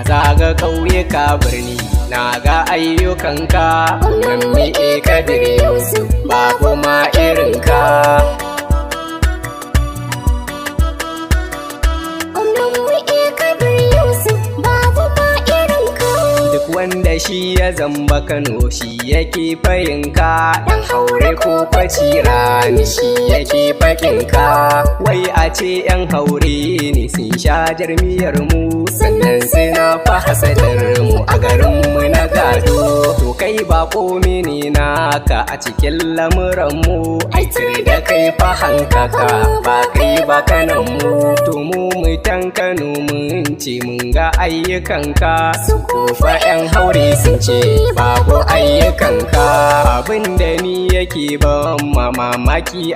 zaga ƙauyuka birni na ga ayyukanka. Gwamnan mi'e Kabir Yusuf babu ma irinka. Wanda shi ya zamba Kano shi yake fayinka, ɗan haure ko faci rani shi yake fakinka. Wai a ce ‘yan haure ne sun sha jarmiyar mu, sannan suna fa hasadar mu a garin mu na gado. To kai ba komi ne naka a cikin lamuran mu, aitir da kai fa hankaka ba kai ba kanan mu. To mu mutan Kano mun ce mun ga ayyukanka, su kofa ‘yan haure sun ce babu ayyukanka. Abinda ni yake ban mamaki